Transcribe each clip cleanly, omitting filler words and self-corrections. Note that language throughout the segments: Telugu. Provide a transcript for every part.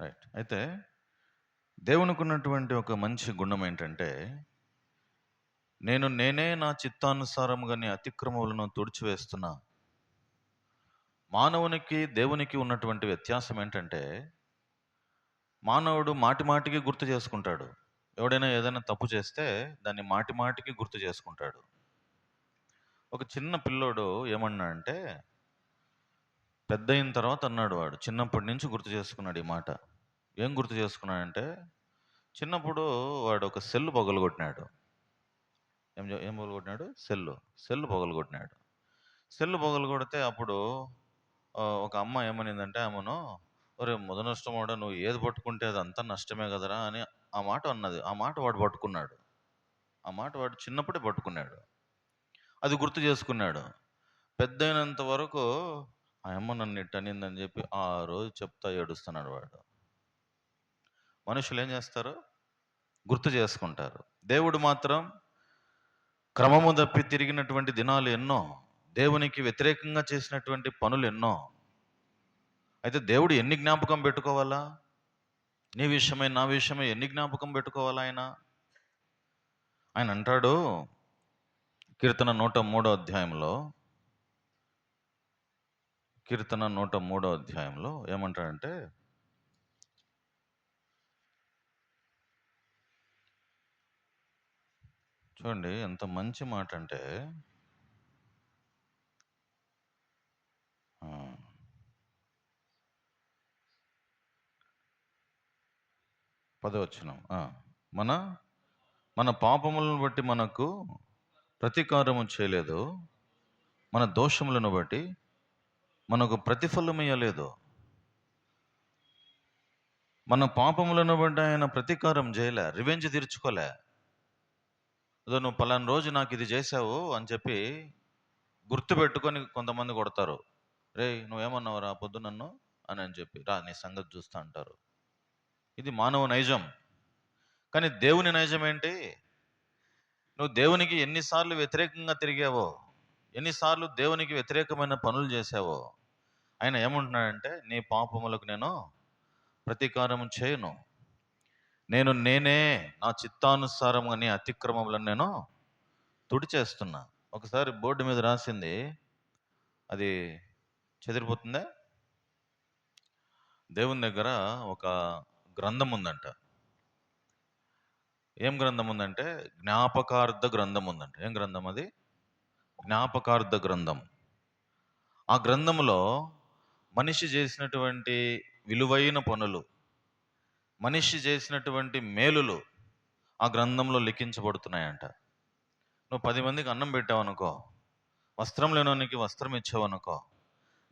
రైట్. అయితే దేవునికున్నటువంటి ఒక మంచి గుణం ఏంటంటే, నేనే నా చిత్తానుసారముగా నీ అతిక్రమములను తుడిచివేస్తున్నా. మానవునికి, దేవునికి ఉన్నటువంటి వ్యత్యాసం ఏంటంటే, మానవుడు మాటి మాటికి గుర్తు చేసుకుంటాడు. ఎవడైనా ఏదైనా తప్పు చేస్తే దాన్ని మాటి మాటికి గుర్తు చేసుకుంటాడు. ఒక చిన్న పిల్లోడు ఏమన్నాడంటే, పెద్దయిన తర్వాత అన్నాడు వాడు. చిన్నప్పటి నుంచి గుర్తు చేసుకున్నాడు ఈ మాట. ఏం గుర్తు చేసుకున్నాడంటే, చిన్నప్పుడు వాడు ఒక సెల్ పగలగొట్టినాడు. ఏం పగలగొట్టినాడు? సెల్ పగలగొట్టినాడు. సెల్ పగలగొడితే అప్పుడు ఒక అమ్మ ఏమనిందంటే ఆమెను, "ఒరేయ్ ముదనష్టమోడా, నువ్వు ఏది పట్టుకుంటే అదంతా నష్టమే కదరా" అని ఆ మాట అన్నది. ఆ మాట వాడు పట్టుకున్నాడు. ఆ మాట వాడు చిన్నప్పుడే పట్టుకున్నాడు. అది గుర్తు చేసుకున్నాడు. పెద్దయినంత వరకు ఆ అమ్మ నన్ను ఇట్టనిందని చెప్పి ఆ రోజు చెప్తా ఏడుస్తున్నాడు వాడు. మనుషులు ఏం చేస్తారు? గుర్తు చేసుకుంటారు. దేవుడు మాత్రం క్రమము తప్పి తిరిగినటువంటి దినాలు ఎన్నో. దేవునికి వ్యతిరేకంగా చేసినటువంటి పనులు ఎన్నో. అయితే దేవుడు ఎన్ని జ్ఞాపకం పెట్టుకోవాలా? నీ విషయమై, నా విషయమై ఎన్ని జ్ఞాపకం పెట్టుకోవాలా ఆయన? ఆయన అంటాడు కీర్తన 103 అధ్యాయంలో, కీర్తన 103 అధ్యాయంలో ఏమంటాడంటే, చూడండి ఎంత మంచి మాట అంటే, 10వ వచనం. మన మన పాపములను బట్టి మనకు ప్రతీకారము చేయలేదు, మన దోషములను బట్టి మనకు ప్రతిఫలం ఇయ్యలేదు. మన పాపములను బట్టి ఆయన ప్రతీకారం చేయలే, రివెంజ్ తీర్చుకోలే. ఏదో నువ్వు పలానా రోజు నాకు ఇది చేసావు అని చెప్పి గుర్తు పెట్టుకొని కొంతమంది కొడతారు. రేయ్ నువ్వేమన్నావురా పొద్దు నన్ను అని చెప్పి, రా నీ సంగతి చూస్తా అంటారు. ఇది మానవ నైజం. కానీ దేవుని నైజం ఏంటి? నువ్వు దేవునికి ఎన్నిసార్లు వ్యతిరేకంగా తిరిగావో, ఎన్నిసార్లు దేవునికి వ్యతిరేకమైన పనులు చేశావో, ఆయన ఏమంటున్నాడంటే, నీ పాపములకు నేను ప్రతీకారం చేయను. నేనే నా చిత్తానుసారంగా నీ అతిక్రమములను నేను తుడిచేస్తున్నా. ఒకసారి బోర్డు మీద రాసింది అది చెదిరిపోతుందా? దేవుని దగ్గర ఒక గ్రంథం ఉందంట. ఏం గ్రంథం ఉందంటే జ్ఞాపకార్థ గ్రంథం ఉందంట. ఏం గ్రంథం అది? జ్ఞాపకార్థ గ్రంథం. ఆ గ్రంథంలో మనిషి చేసినటువంటి విలువైన పనులు, మనిషి చేసినటువంటి మేలులు ఆ గ్రంథంలో లిఖించబడుతున్నాయంట. నువ్వు 10 మందికి అన్నం పెట్టావనుకో, వస్త్రం లేనోనికి వస్త్రం ఇచ్చావనుకో,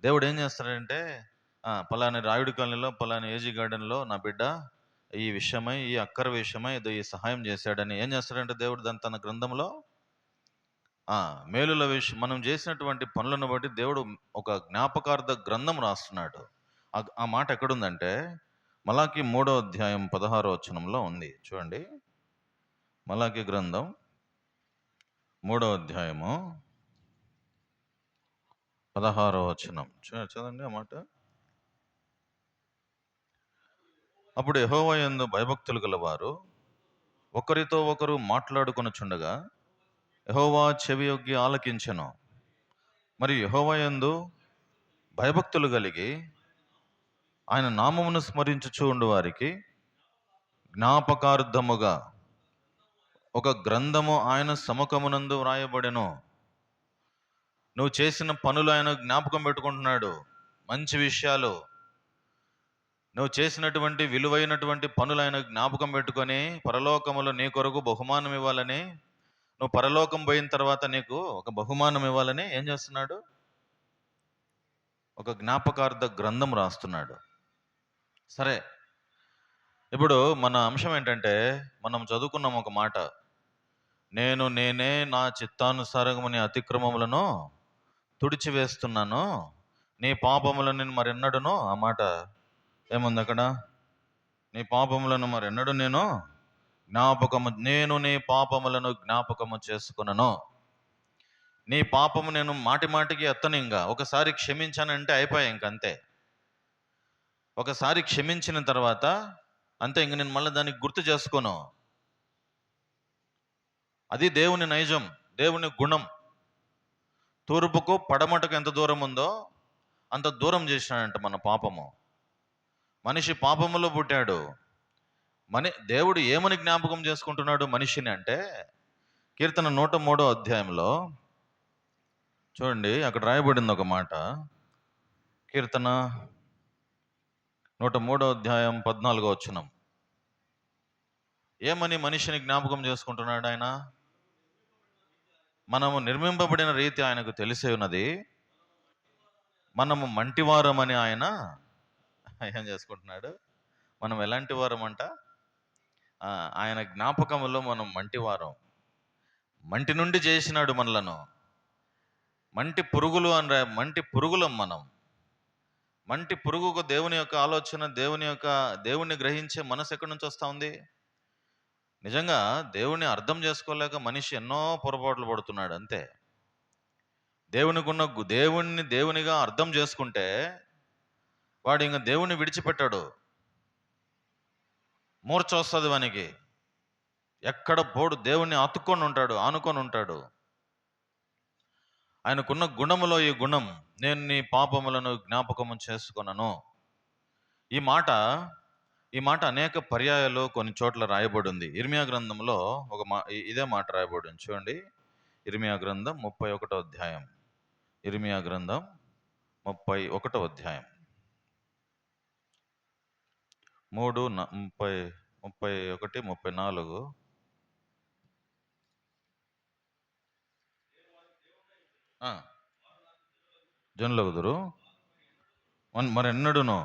దేవుడు ఏం చేస్తాడంటే, పలాని రాయుడి కాలనీలో, పలాని ఏజీ గార్డెన్లో నా బిడ్డ ఈ విషయమై, ఈ అక్కర విషయమై ఏదో ఈ సహాయం చేశాడని ఏం చేస్తాడంటే దేవుడు దాన్ని తన గ్రంథంలో మేలుల విషయం, మనం చేసినటువంటి పనులను బట్టి దేవుడు ఒక జ్ఞాపకార్థ గ్రంథం రాస్తున్నాడు. ఆ మాట ఎక్కడుందంటే మలాకి 3వ అధ్యాయం 16వ వచనంలో ఉంది. చూడండి, మలాకి గ్రంథం 3వ అధ్యాయము 16వ వచనం చదవండి ఆ మాట. అప్పుడు యెహోవా యందు భయభక్తులు గలవారు ఒకరితో ఒకరు మాట్లాడుకొనుచుండగా యెహోవా చెవియొగ్గి ఆలకించెను. మరి యెహోవా యందు భయభక్తులు కలిగి ఆయన నామమును స్మరించుచూ ఉండు వారికి జ్ఞాపకార్థముగా ఒక గ్రంథము ఆయన సముఖమునందు వ్రాయబడెను. నువ్వు చేసిన పనులు ఆయన జ్ఞాపకం పెట్టుకుంటున్నాడు. మంచి విషయాలు, నువ్వు చేసినటువంటి విలువైనటువంటి పనులు ఆయన జ్ఞాపకం పెట్టుకొని పరలోకములో నీ కొరకు బహుమానం ఇవ్వాలని, నువ్వు పరలోకం పోయిన తర్వాత నీకు ఒక బహుమానం ఇవ్వాలని ఏం చేస్తున్నాడు? ఒక జ్ఞాపకార్థ గ్రంథం రాస్తున్నాడు. సరే, ఇప్పుడు మన అంశం ఏంటంటే, మనం చదువుకున్నాం ఒక మాట, నేనే నా చిత్తానుసారము నీ అతిక్రమములను తుడిచివేస్తున్నాను, నీ పాపములను మరెన్నడును. ఆ మాట ఏముంది అక్కడ? నీ పాపములను మరెన్నడు నేను నీ పాపములను జ్ఞాపకము చేసుకున్నాను. నీ పాపము నేను మాటి మాటికి ఎత్తను. ఇంకా ఒకసారి క్షమించానంటే అయిపోయా, ఇంకంతే. ఒకసారి క్షమించిన తర్వాత అంతే, ఇంక నేను మళ్ళీ దానికి గుర్తు చేసుకోను. అది దేవుని నైజం, దేవుని గుణం. తూర్పుకు పడమటకు ఎంత దూరం ఉందో అంత దూరం చేసినాడంట మన పాపము. మనిషి పాపములో పుట్టాడు. దేవుడు ఏమని జ్ఞాపకం చేసుకుంటున్నాడు మనిషిని అంటే, కీర్తన 103 అధ్యాయంలో చూడండి, అక్కడ రాయబడింది ఒక మాట. కీర్తన 103 అధ్యాయం 14 వచనం. ఏమని మనిషిని జ్ఞాపకం చేసుకుంటున్నాడు ఆయన? మనము నిర్మింపబడిన రీతి ఆయనకు తెలిసే ఉన్నది, మనము మంటివారమని ఆయన ఏం చేసుకుంటున్నాడు. మనం ఎలాంటి వారం అంట? ఆయన జ్ఞాపకములో మనం మంటివారం. మంటి నుండి చేసినాడు మనలను. మంటి పురుగులు అని మంటి పురుగులం మనం. మంటి పురుగుకు దేవుని యొక్క ఆలోచన, దేవుణ్ణి గ్రహించే మనసు ఎక్కడి నుంచి వస్తూ ఉంది? నిజంగా దేవుణ్ణి అర్థం చేసుకోలేక మనిషి ఎన్నో పొరపాట్లు పడుతున్నాడు అంతే. దేవునిగా అర్థం చేసుకుంటే వాడు ఇంకా దేవుణ్ణి విడిచిపెట్టాడు. మూర్ఛ వస్తుంది వానికి. ఎక్కడ పోడు, దేవుణ్ణి ఆనుకొని ఉంటాడు. ఆయనకున్న గుణములో ఈ గుణం, నేను నీ పాపములను జ్ఞాపకము చేసుకొనను. ఈ మాట అనేక పర్యాయాలు కొన్ని చోట్ల రాయబడి ఉంది. ఇర్మియా గ్రంథంలో ఇదే మాట రాయబడి ఉంది. చూడండి, ఇర్మియా గ్రంథం 31వ అధ్యాయం. ఇర్మియా గ్రంథం 31వ అధ్యాయం 31, 34. జనులు కుదురు మరెన్నడును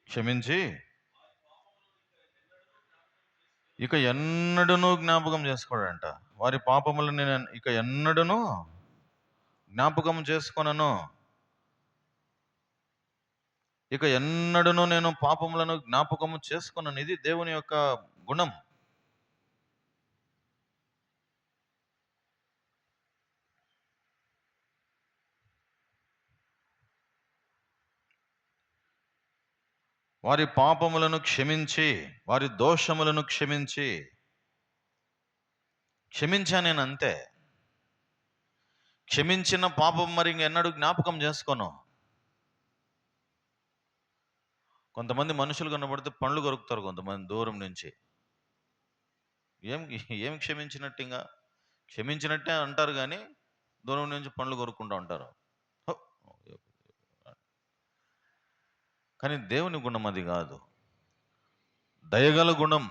క్షమించి ఇక ఎన్నడూనూ జ్ఞాపకం చేసుకోడంట. వారి పాపములు నేను ఇక ఎన్నడూనూ జ్ఞాపకం చేసుకొనను. ఇక ఎన్నడూనూ నేను పాపములను జ్ఞాపకము చేసుకొనను. ఇది దేవుని యొక్క గుణం. వారి పాపములను క్షమించి, వారి దోషములను క్షమించా నేను అంతే. క్షమించిన పాపం మరి ఇంకెన్నడూ జ్ఞాపకం చేసుకోను. కొంతమంది మనుషులు కనబడితే పండ్లు కొరుకుతారు, కొంతమంది దూరం నుంచి. ఏం క్షమించినట్టు, ఇంకా క్షమించినట్టే అంటారు కానీ దూరం నుంచి పండ్లు కొరుక్కుంటూ ఉంటారు. కానీ దేవుని గుణం అది కాదు. దయగల గుణం,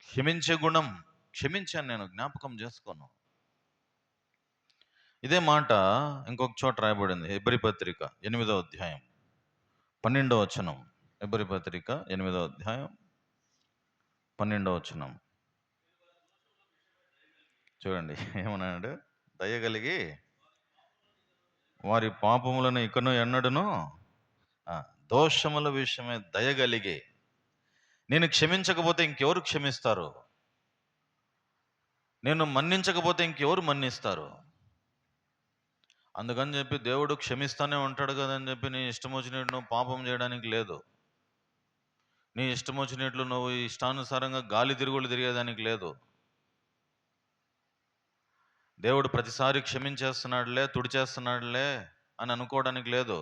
క్షమించే గుణం. క్షమించాను నేను, జ్ఞాపకం చేసుకోను. ఇదే మాట ఇంకొక చోట రాయబడింది. హెబ్రీ పత్రిక 8వ అధ్యాయం 12వ వచనం. హెబ్రీ పత్రిక 8వ అధ్యాయం 12వ వచనం చూడండి, ఏమన్నాడు? దయగలిగి వారి పాపములను ఇకను ఎన్నడును, దోషముల విషయమే దయగలిగి. నేను క్షమించకపోతే ఇంకెవరు క్షమిస్తారు? నేను మన్నించకపోతే ఇంకెవరు మన్నిస్తారు? అందుకని చెప్పి దేవుడు క్షమిస్తానే ఉంటాడు కదని చెప్పి నీ ఇష్టం వచ్చినట్టు నువ్వు పాపం చేయడానికి లేదు. నీ ఇష్టం వచ్చినట్లు నువ్వు ఇష్టానుసారంగా గాలి తిరుగులు తిరిగేదానికి లేదు. దేవుడు ప్రతిసారి క్షమించేస్తున్నాడులే, తుడిచేస్తున్నాడులే అని అనుకోవడానికి లేదు.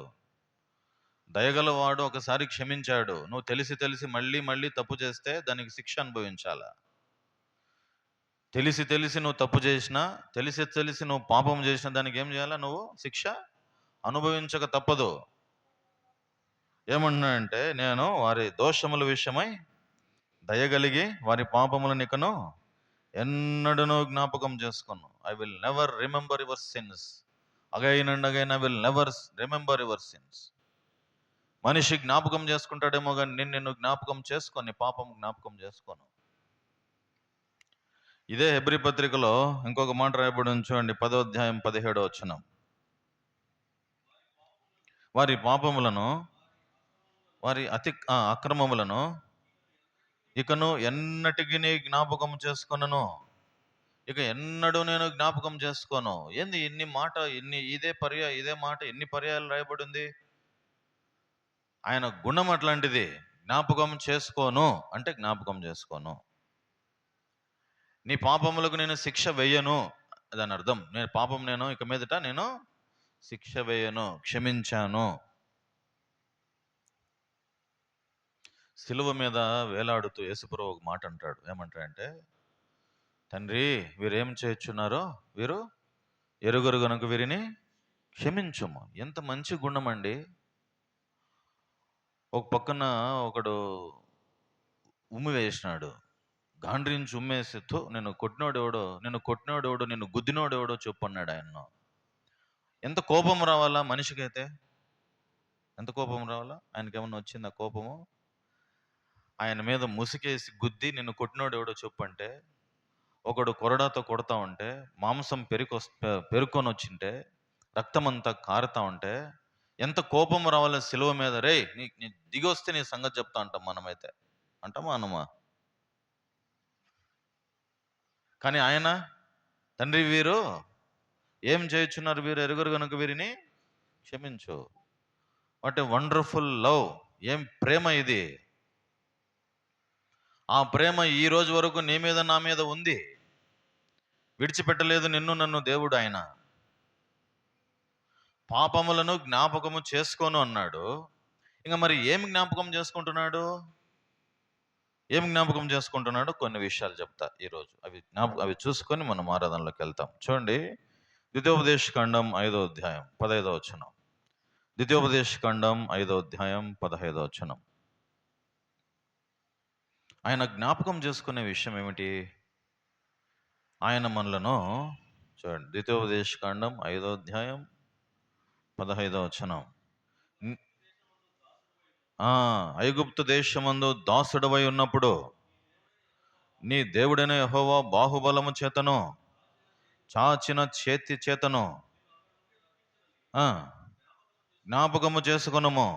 దయగలవాడు ఒకసారి క్షమించాడు. నువ్వు తెలిసి మళ్ళీ మళ్ళీ తప్పు చేస్తే దానికి శిక్ష అనుభవించాలా? తెలిసి నువ్వు తప్పు చేసినా, తెలిసి నువ్వు పాపం చేసిన దానికి ఏం చేయాలా? నువ్వు శిక్ష అనుభవించక తప్పదు. ఏమంటున్నాడంటే, నేను వారి దోషముల విషయమై దయగలిగి వారి పాపములను ఇకను ఎన్నడూనూ జ్ఞాపకం చేసుకోను. I will never remember your sins again and again. I will never remember your sins. మనిషి జ్ఞాపకం చేసుకుంటాడేమో కానీ నిన్ను జ్ఞాపకం చేసుకొని పాపం జ్ఞాపకం చేసుకోను. ఇదే హెబ్రీ పత్రికలో ఇంకొక మాట రాయబడి చూడండి, 10వ అధ్యాయం 17వ వచనం. వారి పాపములను, వారి అక్రమములను ఇకను ఎన్నటికి జ్ఞాపకం చేసుకొనను. ఇక ఎన్నడూ నేను జ్ఞాపకం చేసుకోను. ఏంది ఇదే మాట ఎన్ని పర్యాయాలు రాయబడింది? ఆయన గుణం అట్లాంటిది. జ్ఞాపకం చేసుకోను అంటే జ్ఞాపకం చేసుకోను. నీ పాపములకు నేను శిక్ష వేయను, దాని అర్థం. నేను ఇక మీదట నేను శిక్ష వేయను, క్షమించాను. సిలువ మీద వేలాడుతూ యేసుప్రభు ఒక మాట అంటాడు. ఏమంటాడంటే, తండ్రి వీరేం చేయుచున్నారో వీరు ఎరుగరు గనుక వీరిని క్షమించుము. ఎంత మంచి గుణం అండి. ఒక పక్కన ఒకడు ఉమ్మి వేసినాడు, గాండ్రించి ఉమ్మేసి, నిన్ను కొట్టినోడెవడో నిన్ను గుద్దినోడెవడో చెప్పు అన్నాడు ఆయన్ను. ఎంత కోపం రావాలా మనిషికైతే? ఎంత కోపం రావాలా? ఆయనకి ఏమన్నా వచ్చిందా కోపము? ఆయన మీద ముసుకేసి గుద్ది నిన్ను కొట్టినోడెవడో చెప్పు అంటే, ఒకడు కొరడాతో కొడతా ఉంటే, మాంసం పెరుక్కొని వచ్చింటే, రక్తం అంతా కారుతా ఉంటే ఎంత కోపం రావాలో సిలువ మీద. రే నీ దిగొస్తే నీ సంగతి చెప్తా అంటాం మనమైతే. అంటామా అనమా? కానీ ఆయన, తండ్రి వీరు ఏం చేయుచున్నారు, వీరు ఎరుగరు కనుక వీరిని క్షమించు. What a wonderful love! ఏం ప్రేమ ఇది! ఆ ప్రేమ ఈ రోజు వరకు నీ మీద నా మీద ఉంది. విడిచిపెట్టలేదు నిన్ను నన్ను దేవుడు. ఆయన పాపములను జ్ఞాపకము చేసుకోను అన్నాడు. ఇంకా మరి ఏమి జ్ఞాపకం చేసుకుంటున్నాడు? కొన్ని విషయాలు చెప్తా ఈరోజు. అవి చూసుకొని మనం ఆరాధనలోకి వెళ్తాం. చూడండి, ద్వితీయోపదేశకాండం 5వ అధ్యాయం 15వ వచనం. ద్వితీయోపదేశకాండం 5వ అధ్యాయం 15వ వచనం. ఆయన జ్ఞాపకం చేసుకునే విషయం ఏమిటి? ఆయన మనలను, చూడండి, ద్వితీయోపదేశకాండం 5వ అధ్యాయం 15వ వచనం. ఐగుప్తు దేశమందు దాసుడవై ఉన్నప్పుడు నీ దేవుడైన యెహోవా బాహుబలము చేతను చాచిన చేతి చేతను జ్ఞాపకము చేసుకునము.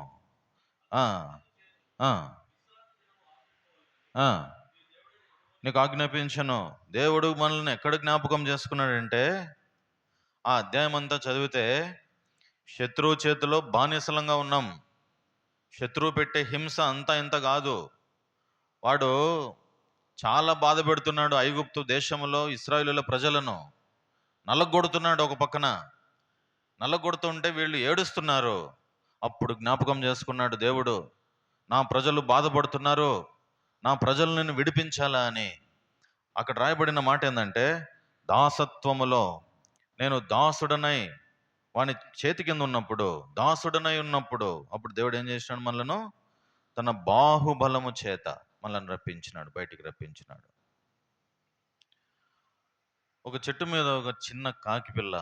నీకు ఆజ్ఞాపించను. దేవుడు మనల్ని ఎక్కడ జ్ఞాపకం చేసుకున్నాడంటే, ఆ అధ్యాయం అంతా చదివితే శత్రువు చేతిలో బానిసలంగా ఉన్నాం. శత్రువు పెట్టే హింస అంతా ఇంత కాదు. వాడు చాలా బాధ పెడుతున్నాడు. ఐగుప్తు దేశంలో ఇశ్రాయేలుల ప్రజలను నల్లగొడుతున్నాడు. ఒక పక్కన నల్లగొడుతుంటే వీళ్ళు ఏడుస్తున్నారు. అప్పుడు జ్ఞాపకం చేసుకున్నాడు దేవుడు, నా ప్రజలు బాధపడుతున్నారు, నా ప్రజలు నేను విడిపించాలా అని. అక్కడ రాయబడిన మాట ఏంటంటే, దాసత్వములో నేను దాసుడనై వాని చేతి కింద ఉన్నప్పుడు, అప్పుడు దేవుడు ఏం చేసినాడు? మనలను తన బాహుబలము చేత మనల్ని రప్పించినాడు, బయటికి రప్పించినాడు. ఒక చెట్టు మీద ఒక చిన్న కాకి పిల్ల,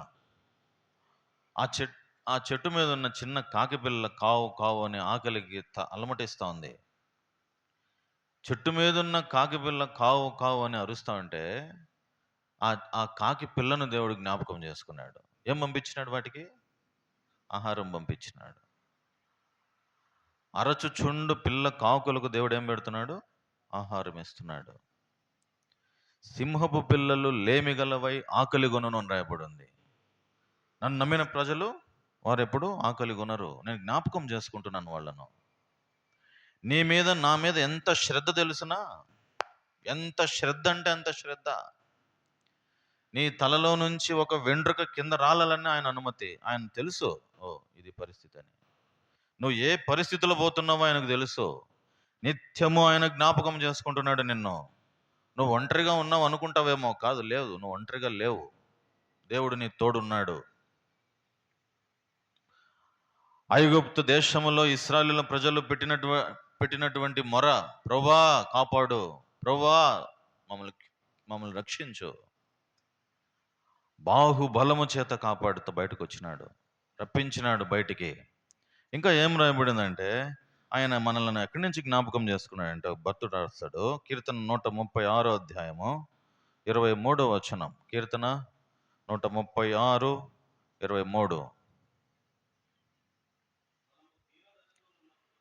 ఆ చెట్టు మీద ఉన్న చిన్న కాకి పిల్ల కావు కావు అని ఆకలికి అలమటిస్తూ ఉంది. చెట్టు మీద ఉన్న కాకి పిల్ల కావు కావు అని అరుస్తూ ఉంటే, ఆ కాకి పిల్లను దేవుడు జ్ఞాపకం చేసుకున్నాడు. ఏం పంపించినాడు? వాటికి ఆహారం పంపించినాడు. అరచుచుండు పిల్ల కాకులకు దేవుడు ఏం పెడుతున్నాడు? ఆహారం ఇస్తున్నాడు. సింహపు పిల్లలు లేమిగలవై ఆకలి గొనును అని రాయబడి ఉంది. నన్ను నమ్మిన ప్రజలు వారు ఎప్పుడు ఆకలి కొనరు. నేను జ్ఞాపకం చేసుకుంటున్నాను వాళ్ళను. నీ మీద నా మీద ఎంత శ్రద్ధ తెలుసునా? ఎంత శ్రద్ధ అంటే అంత శ్రద్ధ. నీ తలలో నుంచి ఒక వెంట్రుక కింద రాలని ఆయన అనుమతి. ఆయన తెలుసు, ఇది పరిస్థితి అని. నువ్వు ఏ పరిస్థితిలో పోతున్నావో ఆయనకు తెలుసు. నిత్యము ఆయన జ్ఞాపకం చేసుకుంటున్నాడు నిన్ను. నువ్వు ఒంటరిగా ఉన్నావు అనుకుంటావేమో, కాదు, లేదు, నువ్వు ఒంటరిగా లేవు. దేవుడు నీ తోడున్నాడు. ఐగుప్తు దేశములో ఇశ్రాయేలు ప్రజలు పెట్టినటువంటి మొర, ప్రభువా కాపాడు, ప్రభువా మమ్మల్ని రక్షించు. బాహుబలము చేత కాపాడుతూ బయటకు వచ్చినాడు, రప్పించినాడు బయటికి. ఇంకా ఏం రాయబడిందంటే, ఆయన మనల్ని ఎక్కడి నుంచి జ్ఞాపకం చేసుకున్నాడంటే, భక్తుడు రాస్తాడు, కీర్తన 136 అధ్యాయము 23వ వచనం. కీర్తన 136:23.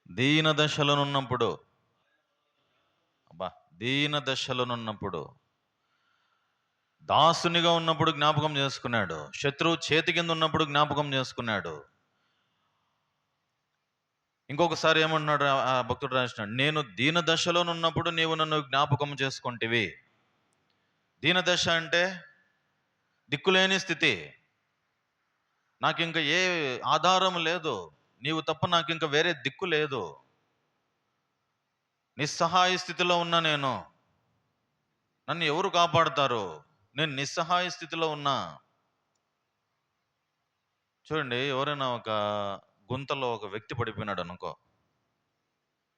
దీన దశలోనున్నప్పుడు దాసునిగా ఉన్నప్పుడు జ్ఞాపకం చేసుకున్నాడు, శత్రువు చేతి కింద ఉన్నప్పుడు జ్ఞాపకం చేసుకున్నాడు. ఇంకొకసారి ఏమంటున్నాడు ఆ భక్తుడు రాసినాడు, నేను దీన దశలోనున్నప్పుడు నీవు నన్ను జ్ఞాపకం చేసుకుంటివి. దీన దశ అంటే దిక్కులేని స్థితి, నాకు ఇంకా ఏ ఆధారం లేదు, నీవు తప్ప నాకు ఇంకా వేరే దిక్కు లేదు, నిస్సహాయ స్థితిలో ఉన్నా నేను, నన్ను ఎవరు కాపాడుతారు, నేను నిస్సహాయ స్థితిలో ఉన్నా. చూడండి, ఎవరైనా ఒక గుంతలో ఒక వ్యక్తి పడిపోయినాడు అనుకో,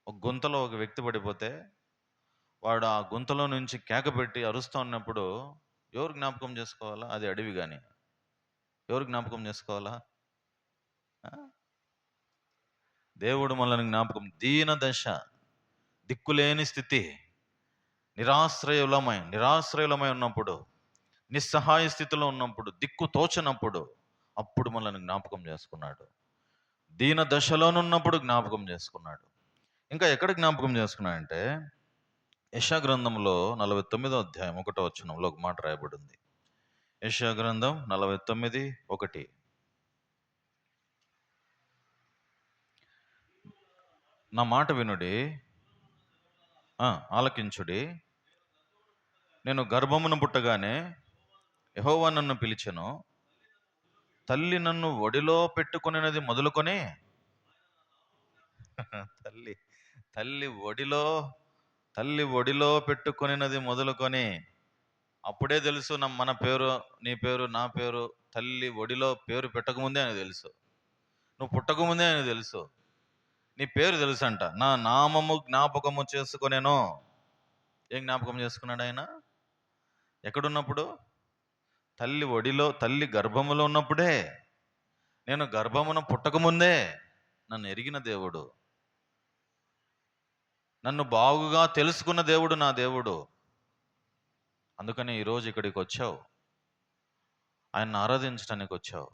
ఒక గుంతలో ఒక వ్యక్తి పడిపోతే వాడు ఆ గుంతలో నుంచి కేక పెట్టి అరుస్తూ ఉన్నప్పుడు ఎవరు జ్ఞాపకం చేసుకోవాలా? అది అడవి కానీ ఎవరు జ్ఞాపకం చేసుకోవాలా? ఆ? దేవుడు మనల్ని జ్ఞాపకం, దీన దశ, దిక్కులేని స్థితి, నిరాశ్రయులమై ఉన్నప్పుడు, నిస్సహాయ స్థితిలో ఉన్నప్పుడు, దిక్కు తోచనప్పుడు, అప్పుడు మనల్ని జ్ఞాపకం చేసుకున్నాడు. దీన దశలోనున్నప్పుడు జ్ఞాపకం చేసుకున్నాడు. ఇంకా ఎక్కడ జ్ఞాపకం చేసుకున్నాడంటే యెషయా గ్రంథంలో 49వ అధ్యాయం 1వ వచనంలో ఒక మాట రాయబడింది. యెషయా గ్రంథం 49:1. నా మాట వినుడి, ఆలకించుడి. నేను గర్భమును పుట్టగానే యెహోవా నన్ను పిలిచెను, తల్లి నన్ను ఒడిలో పెట్టుకొనినది మొదలుకొని తల్లి తల్లి ఒడిలో తల్లి ఒడిలో పెట్టుకొనినది మొదలుకొని, అప్పుడే తెలుసు మన పేరు, నీ పేరు, నా పేరు. తల్లి ఒడిలో పేరు పెట్టకముందే ఆయన తెలుసు, నువ్వు పుట్టకముందే ఆయన తెలుసు, నీ పేరు తెలుసంట. నా నామము జ్ఞాపకము చేసుకొనేను. ఏం జ్ఞాపకం చేసుకున్నాడు ఆయన? ఎక్కడున్నప్పుడు? తల్లి ఒడిలో, తల్లి గర్భములో ఉన్నప్పుడే, నేను గర్భమున పుట్టకముందే నన్ను ఎరిగిన దేవుడు, నన్ను బాగుగా తెలుసుకున్న దేవుడు నా దేవుడు. అందుకని ఈరోజు ఇక్కడికి వచ్చావు, ఆయన్ని ఆరాధించడానికి వచ్చావు.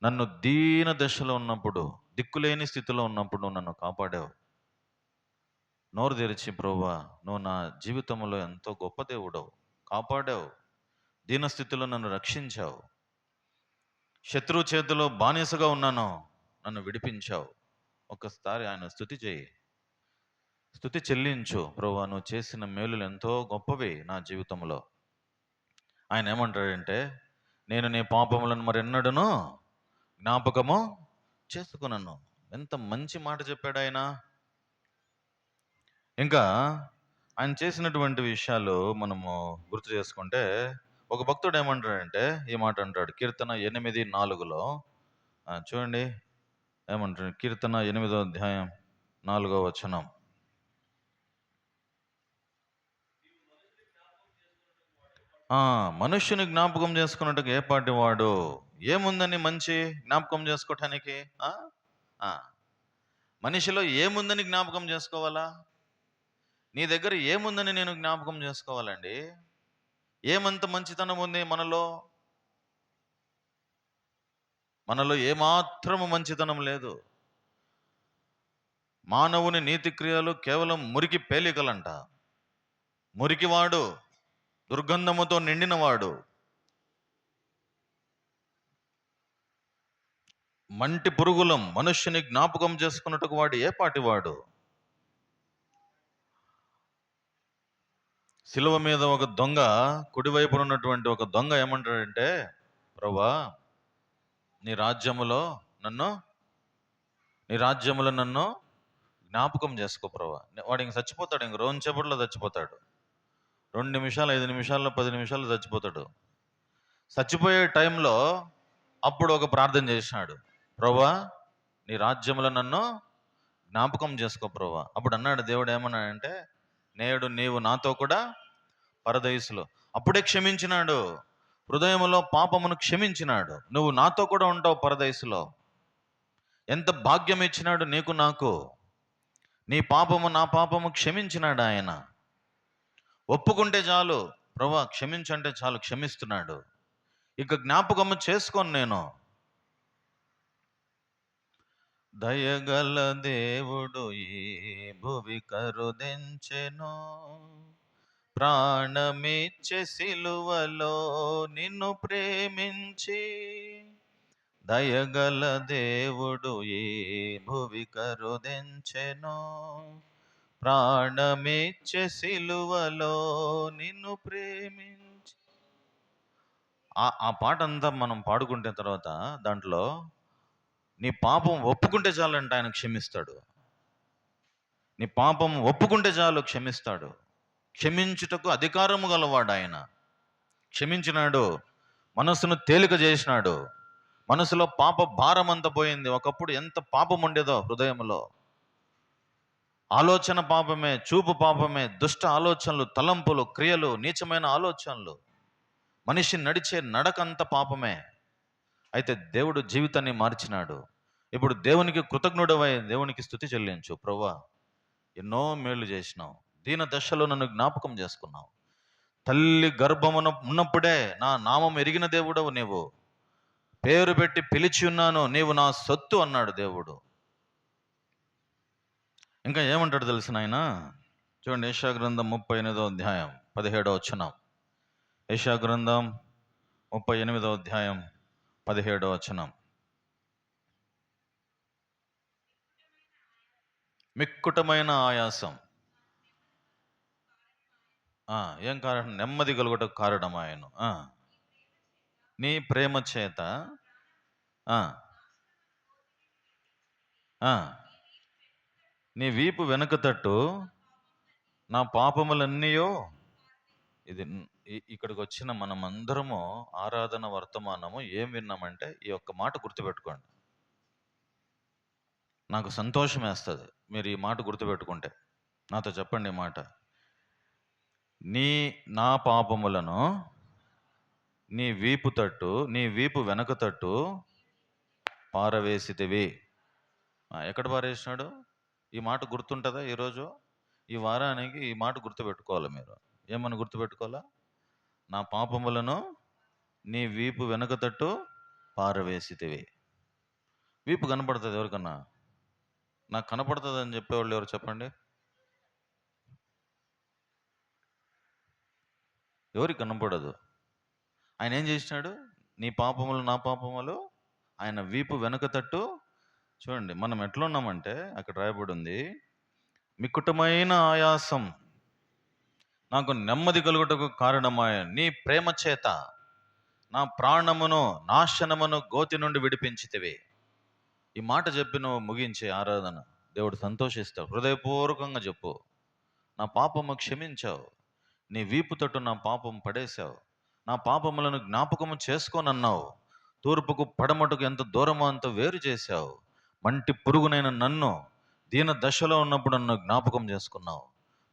నన్ను దీన దశలో ఉన్నప్పుడు, దిక్కులేని స్థితిలో ఉన్నప్పుడు నువ్వు నన్ను కాపాడావు. నోరు తెరిచి, ప్రభువా నువ్వు నా జీవితంలో ఎంతో గొప్ప దేవుడవు, కాపాడావు, దీనస్థితిలో నన్ను రక్షించావు, శత్రువు చేతిలో బానిసగా ఉన్నాను, నన్ను విడిపించావు. ఒక్కసారి ఆయన స్తుతి చేయి, స్తుతి చెల్లించు. ప్రభువా నువ్వు చేసిన మేలులు ఎంతో గొప్పవి నా జీవితంలో. ఆయన ఏమంటాడంటే, నేను నీ పాపములను మరెన్నడూను జ్ఞాపకము చేసుకున్నాను. ఎంత మంచి మాట చెప్పాడు ఆయన. ఇంకా ఆయన చేసినటువంటి విషయాలు మనము గుర్తు చేసుకుంటే, ఒక భక్తుడు ఏమంటాడంటే ఈ మాట అంటాడు, కీర్తన 8:4లో. చూడండి ఏమంటాడు, కీర్తన 8వ అధ్యాయం 4వ వచనం. మనుష్యుని జ్ఞాపకం చేసుకున్నట్టుగా ఏ పాటి వాడు? ఏముందని మంచి జ్ఞాపకం చేసుకోవటానికి? మనిషిలో ఏముందని జ్ఞాపకం చేసుకోవాలా? నీ దగ్గర ఏముందని నేను జ్ఞాపకం చేసుకోవాలండి? ఏమంత మంచితనం ఉంది మనలో? మనలో ఏమాత్రము మంచితనం లేదు. మానవుని నీతి క్రియలు కేవలం మురికి పేలికలంట. మురికివాడు, దుర్గంధముతో నిండినవాడు, మంటి పురుగులం, మనుష్యుని జ్ఞాపకం చేసుకున్నట్టుకు వాడు ఏ పాటివాడు? శిలువ మీద ఒక దొంగ, కుడివైపున ఉన్నటువంటి ఒక దొంగ ఏమంటాడంటే, ప్రభువా నీ రాజ్యములో నన్ను జ్ఞాపకం చేసుకో ప్రభువా. వాడు ఇంక చచ్చిపోతాడు, ఇంక రోజుసేపట్లో చచ్చిపోతాడు. 2 నిమిషాలు, 5 నిమిషాల్లో, 10 నిమిషాల్లో చచ్చిపోతాడు. చచ్చిపోయే టైంలో అప్పుడు ఒక ప్రార్థన చేసినాడు, ప్రభువా నీ రాజ్యములో నన్ను జ్ఞాపకం చేసుకో ప్రభువా. అప్పుడు అన్నాడు దేవుడు, ఏమన్నాడంటే, నేడు నీవు నాతో కూడా పరదైసులో. అప్పుడే క్షమించినాడు, హృదయములో పాపమును క్షమించినాడు. నువ్వు నాతో కూడా ఉంటావు పరదైసులో. ఎంత భాగ్యం ఇచ్చినాడు నీకు నాకు. నీ పాపము నా పాపము క్షమించినాడు ఆయన. ఒప్పుకుంటే చాలు, ప్రభువా క్షమించంటే చాలు, క్షమిస్తున్నాడు. ఇక జ్ఞాపకము చేసుకోను నేను. దయగల దేవుడు ఈ భువి కరుదెంచెను, ప్రాణమిచ్చే సిలువలో నిన్ను ప్రేమించి దయగల దేవుడు ఈ భువి కరుదించెను. ప్రాణమిచ్చే సిలువలో నిన్ను ప్రేమించి. ఆ పాట అంతా మనం పాడుకుంటే తర్వాత దాంట్లో నీ పాపం ఒప్పుకుంటే చాలంటే ఆయన క్షమిస్తాడు. నీ పాపం ఒప్పుకుంటే చాలు క్షమిస్తాడు. క్షమించుటకు అధికారము గలవాడు ఆయన. క్షమించినాడు, మనస్సును తేలిక చేసినాడు. మనసులో పాప భారం అంతా పోయింది. ఒకప్పుడు ఎంత పాపం ఉండేదో హృదయంలో. ఆలోచన పాపమే, చూపు పాపమే, దుష్ట ఆలోచనలు, తలంపులు, క్రియలు, నీచమైన ఆలోచనలు, మనిషి నడిచే నడకంత పాపమే. అయితే దేవుడు జీవితాన్ని మార్చినాడు. ఇప్పుడు దేవునికి కృతజ్ఞుడవై దేవునికి స్తుతి చెల్లించు. ప్రభువా, ఎన్నో మేలు చేసినావు, దీన దశలో నన్ను జ్ఞాపకం చేసుకున్నావు. తల్లి గర్భమున ఉన్నప్పుడే నా నామం ఎరిగిన దేవుడవు నీవు. పేరు పెట్టి పిలిచి ఉన్నాను, నీవు నా సొత్తు అన్నాడు దేవుడు. ఇంకా ఏమంటాడు తెలిసిన ఆయన? చూడండి, యెషయా గ్రంథం 38వ అధ్యాయం 17వ వచనం. యెషయా గ్రంథం 38వ అధ్యాయం 17వ వచనం. మిక్కుటమైన ఆయాసం. ఏం కారణం? నెమ్మది కలుగుటకు కారణం ఆయన. నీ ప్రేమ చేత నీ వీపు వెనుక తట్టు నా పాపములన్నీయో. ఇది ఇక్కడికి వచ్చిన మనం అందరము ఆరాధన వర్తమానము ఏం విన్నామంటే ఈ ఒక్క మాట గుర్తుపెట్టుకోండి. నాకు సంతోషం వేస్తుంది మీరు ఈ మాట గుర్తుపెట్టుకుంటే. నాతో చెప్పండి ఈ మాట. నా పాపములను నీ వీపు వెనక తట్టు పారవేసితివి. ఎక్కడ పారేసినాడు? ఈ మాట గుర్తుంటుందా? ఈరోజు ఈ వారానికి ఈ మాట గుర్తుపెట్టుకోవాలి మీరు. ఏమని గుర్తుపెట్టుకోవాలా? నా పాపములను నీ వీపు వెనక తట్టు పారవేసితివి. వీపు కనపడుతుంది ఎవరికన్నా? నాకు కనపడుతుంది అని చెప్పేవాళ్ళు ఎవరు చెప్పండి? ఎవరికి కనపడదు. ఆయన ఏం చేసినాడు? నీ పాపములు నా పాపములు ఆయన వీపు వెనక తట్టు. చూడండి, మనం ఎట్లున్నామంటే అక్కడ రాయబడి ఉంది, మిక్కుటమైన ఆయాసం నాకు నెమ్మది కలుగుటకు కారణమాయ నీ ప్రేమ చేత నా ప్రాణమును నాశనమును గోతి నుండి విడిపించితివి. ఈ మాట చెప్పి నువ్వు ముగించే ఆరాధన దేవుడు సంతోషిస్తావు. హృదయపూర్వకంగా చెప్పు. నా పాపము క్షమించావు, నీ వీపు తట్టు నా పాపం పడేశావు, నా పాపములను జ్ఞాపకము చేసుకోనన్నావు. తూర్పుకు పడమటుకు ఎంత దూరమో అంత వేరు చేశావు. మంటి పురుగునైన నన్ను దీన దశలో ఉన్నప్పుడు నన్ను జ్ఞాపకం చేసుకున్నావు.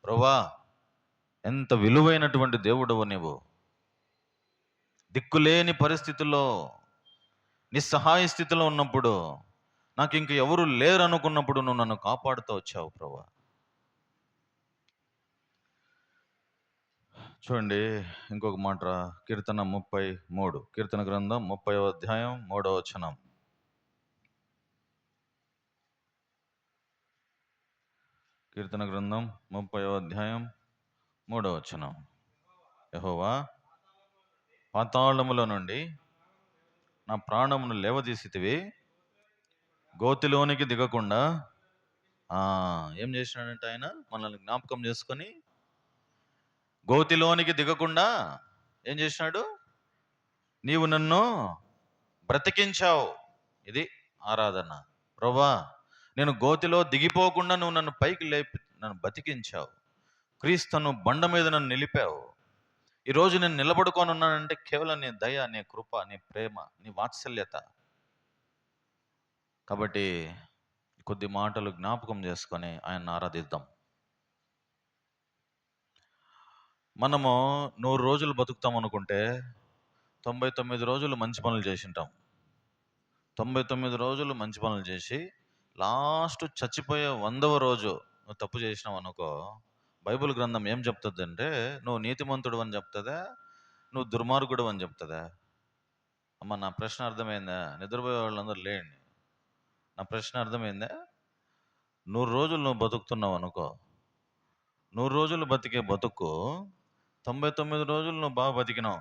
ప్రభువా, ఎంత విలువైనటువంటి దేవుడవు నీవు. దిక్కులేని పరిస్థితుల్లో, నిస్సహాయ స్థితిలో ఉన్నప్పుడు, నాకు ఇంక ఎవరు లేరు అనుకున్నప్పుడు నువ్వు నన్ను కాపాడుతూ వచ్చావు ప్రభువా. చూడండి, ఇంకొక మాట. కీర్తన 33, కీర్తన గ్రంథం 30వ అధ్యాయం 3వ వచనం. కీర్తన గ్రంథం 30వ అధ్యాయం 3వ వచనం. యెహోవా, పాతాళములో నుండి నా ప్రాణమును లేవదీసితివి, గోతిలోనికి దిగకుండా. ఏం చేసినాడంటే ఆయన మనల్ని జ్ఞాపకం చేసుకొని గోతిలోనికి దిగకుండా ఏం చేసినాడు? నీవు నన్ను బ్రతికించావు. ఇది ఆరాధన. ప్రభువా, నేను గోతిలో దిగిపోకుండా నువ్వు నన్ను పైకి లేపి నన్ను బతికించావు. క్రీస్తును బండ మీద నన్ను నిలిపావు. ఈరోజు నేను నిలబడుకొని ఉన్నానంటే కేవలం నీ దయ, నీ కృప, నీ ప్రేమ, నీ వాత్సల్యత. కాబట్టి కొద్ది మాటలు జ్ఞాపకం చేసుకొని ఆయన ఆరాధిద్దాం. మనము 100 రోజులు బతుకుతాం అనుకుంటే 99 రోజులు మంచి పనులు చేసి ఉంటాం. 99 రోజులు మంచి పనులు చేసి లాస్ట్ చచ్చిపోయే 100వ రోజు నువ్వు తప్పు చేసినావు అనుకో, బైబిల్ గ్రంథం ఏం చెప్తుంది అంటే నువ్వు నీతిమంతుడు అని చెప్తుందా, నువ్వు దుర్మార్గుడు అని చెప్తుందా? అమ్మ, నా ప్రశ్న అర్థమైందా? నిద్రపోయే వాళ్ళందరూ లేండి. నా ప్రశ్న అర్థమైందా? 100 రోజులు నువ్వు బతుకుతున్నావు అనుకో, 100 రోజులు బతికే బతుకు 99 రోజులు నువ్వు బాగా బతికినావు.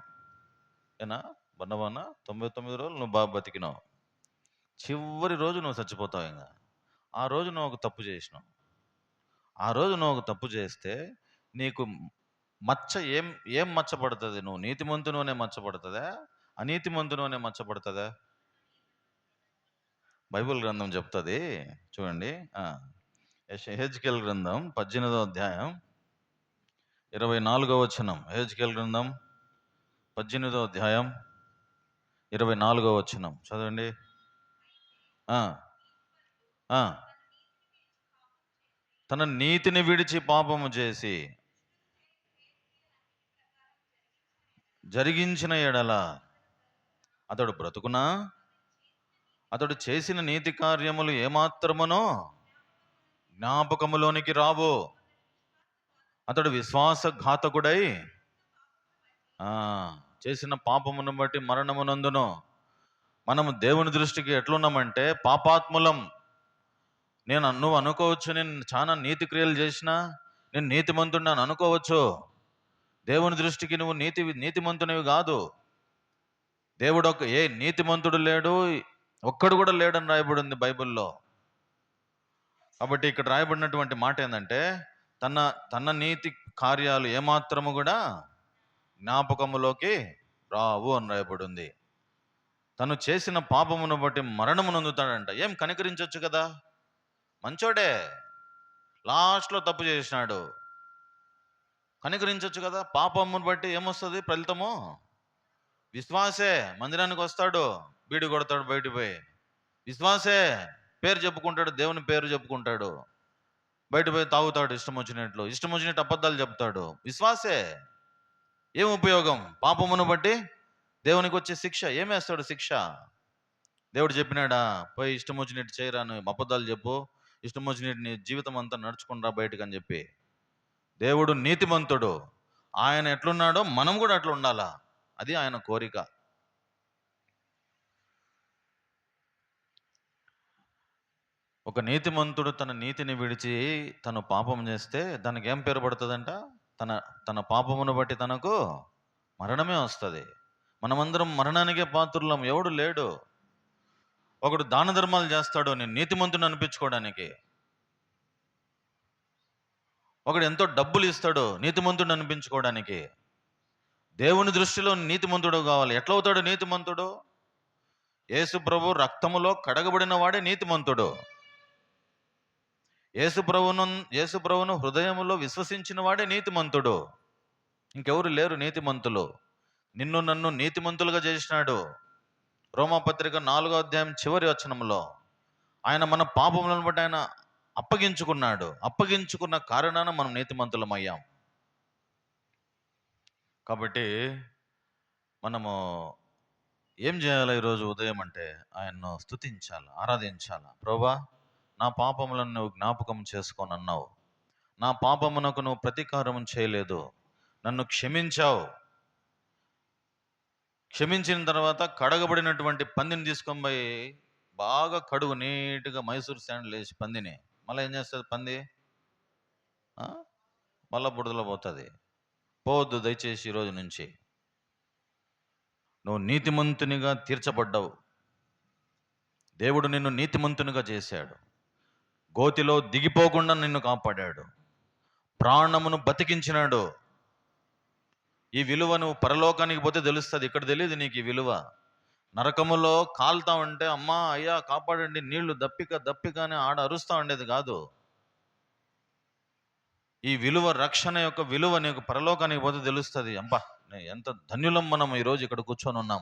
ఏనా బన్నవానా? 99 రోజులు నువ్వు బాగా బతికినావు. చివరి రోజు నువ్వు చచ్చిపోతావు. ఇంకా ఆ రోజు నువ్వు ఒక తప్పు చేసినావు. ఆ రోజు నువ్వు ఒక తప్పు చేస్తే నీకు మచ్చ ఏం ఏం మచ్చపడుతుంది? నువ్వు నీతిమంతునునే మచ్చపడుతుందా, అనీతిమంతునునే మచ్చపడుతుందా? బైబిల్ గ్రంథం చెప్తుంది చూడండి. యెహెజ్కేలు గ్రంథం 18వ అధ్యాయం 24వ వచనం. యెహెజ్కేలు గ్రంథం 18వ అధ్యాయం 24వ వచనం చదవండి. తన నీతిని విడిచి పాపము చేసి జరిగించిన ఎడల అతడు బ్రతుకునా? అతడు చేసిన నీతి కార్యములు ఏమాత్రమునో జ్ఞాపకములోనికి రావు. అతడు విశ్వాసఘాతకుడై చేసిన పాపమును బట్టి మరణమునందును. మనము దేవుని దృష్టికి ఎట్లున్నామంటే పాపాత్ములం. నువ్వు అనుకోవచ్చు, నేను చాలా నీతి క్రియలు చేసినా నేను నీతిమంతుడిని అని అనుకోవచ్చు. దేవుని దృష్టికి నువ్వు నీతిమంతునివి కాదు. దేవుడు ఏ నీతిమంతుడు లేడు, ఒక్కడు కూడా లేడని రాయబడింది బైబిల్లో. కాబట్టి ఇక్కడ రాయబడినటువంటి మాట ఏంటంటే తన నీతి కార్యాలు ఏమాత్రము కూడా జ్ఞాపకములోకి రావు అని రాయబడింది. తను చేసిన పాపమును బట్టి మరణము నొందుతాడంట. ఏం కనికరించవచ్చు కదా, మంచోడే, లాస్ట్లో తప్పు చేసినాడు, కనికరించవచ్చు కదా. పాపమును బట్టి ఏమొస్తుంది ఫలితము? విశ్వాసే. మందిరానికి వస్తాడు, బీడి కొడతాడు బయటికి పోయి, విశ్వాసే. పేరు చెప్పుకుంటాడు, దేవుని పేరు చెప్పుకుంటాడు, బయట పోయి తాగుతాడు ఇష్టం వచ్చినట్టు అబద్ధాలు చెప్తాడు, విశ్వాసే. ఏం ఉపయోగం? పాపమును బట్టి దేవునికి వచ్చే శిక్ష ఏమేస్తాడు? శిక్ష దేవుడు చెప్పినాడా? పోయి ఇష్టం వచ్చినట్టు చేయరా, నువ్వు అబద్ధాలు చెప్పు, ఇష్టం వచ్చినట్టు నీ జీవితం అంతా నడుచుకుని రా బయటకు అని చెప్పి. దేవుడు నీతిమంతుడు. ఆయన ఎట్లున్నాడో మనం కూడా అట్లా ఉండాలా. అది ఆయన కోరిక. ఒక నీతిమంతుడు తన నీతిని విడిచి తను పాపం చేస్తే దానికి ఏం పేరు పడుతుందంట? తన పాపమును బట్టి తనకు మరణమే వస్తుంది. మనమందరం మరణానికే పాత్రులం, ఎవడు లేడు. ఒకడు దాన ధర్మాలు చేస్తాడు నేను నీతిమంతుని అనిపించుకోవడానికి, ఒకడు ఎంతో డబ్బులు ఇస్తాడు నీతిమంతుడు అనిపించుకోవడానికి. దేవుని దృష్టిలో నీతిమంతుడు కావాలి. ఎట్లా అవుతాడు నీతిమంతుడు? యేసు ప్రభు రక్తములో కడగబడిన వాడే నీతిమంతుడు. యేసు ప్రభువును హృదయములో విశ్వసించిన వాడే నీతిమంతుడు. ఇంకెవరు లేరు నీతిమంతులు. నిన్ను నన్ను నీతిమంతులుగా చేసినాడు. రోమాపత్రిక 4వ అధ్యాయం చివరి వచనంలో ఆయన మన పాపములను బట్టి ఆయన అప్పగించుకున్నాడు. అప్పగించుకున్న కారణాన మనం నీతిమంతులం అయ్యాం. కాబట్టి మనము ఏం చేయాలి ఈరోజు ఉదయం అంటే ఆయన్ను స్తుతించాలి, ఆరాధించాలి. ప్రభువా, నా పాపములను నువ్వు జ్ఞాపకం చేసుకొని అన్నావు, నా పాపమునకు నువ్వు ప్రతీకారం చేయలేదు, నన్ను క్షమించావు. క్షమించిన తర్వాత కడగబడినటువంటి పందిని తీసుకొని పోయి బాగా కడుగు, నీట్గా మైసూర్ శాండ్లు వేసి పందిని. మళ్ళీ ఏం చేస్తుంది పంది? మళ్ళా బుడదలో పోతుంది. పోవద్దు దయచేసి ఈరోజు నుంచి. నువ్వు నీతిమంతునిగా తీర్చబడ్డావు. దేవుడు నిన్ను నీతిమంతునిగా చేశాడు. గోతిలో దిగిపోకుండా నిన్ను కాపాడాడు. ప్రాణమును బతికించినాడు. ఈ విలువ నువ్వు పరలోకానికి పోతే తెలుస్తుంది, ఇక్కడ తెలియదు నీకు ఈ విలువ. నరకములో కాలుతా ఉంటే అమ్మా అయ్యా కాపాడండి, నీళ్లు దప్పిక అని ఆడ అరుస్తా ఉండేది కాదు. ఈ విలువ, రక్షణ యొక్క విలువ నీకు పరలోకానికి పోతే తెలుస్తుంది. అబ్బా ఎంత ధన్యులం మనం ఈరోజు ఇక్కడ కూర్చొని ఉన్నాం.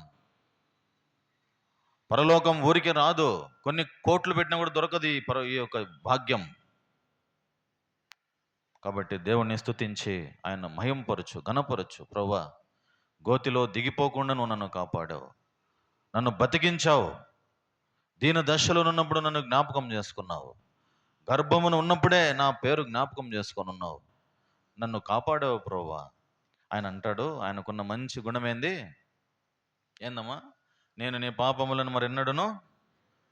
పరలోకం ఊరికి రాదు, కొన్ని కోట్లు పెట్టినా కూడా దొరకదు ఈ యొక్క భాగ్యం. కాబట్టి దేవుణ్ణి స్తుతించి ఆయన మహింపరచు, ఘనపరచు. ప్రభువా, గోతిలో దిగిపోకుండా నువ్వు నన్ను కాపాడావు, నన్ను బతికించావు. దీన దశలో ఉన్నప్పుడు నన్ను జ్ఞాపకం చేసుకున్నావు. గర్భమును ఉన్నప్పుడే నా పేరు జ్ఞాపకం చేసుకొని ఉన్నావు. నన్ను కాపాడావు ప్రభువా. ఆయన అంటాడు, ఆయనకున్న మంచి గుణం ఏందమ్మా? నేను నీ పాపములను మరెన్నడూను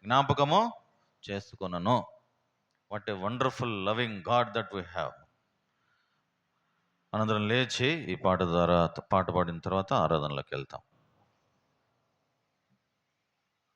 జ్ఞాపకము చేసుకొనను. What a wonderful loving God that we have. అనంతరం లేచి ఈ పాట ద్వారా పాట పాడిన తర్వాత ఆరాధనలోకి వెళ్తాం.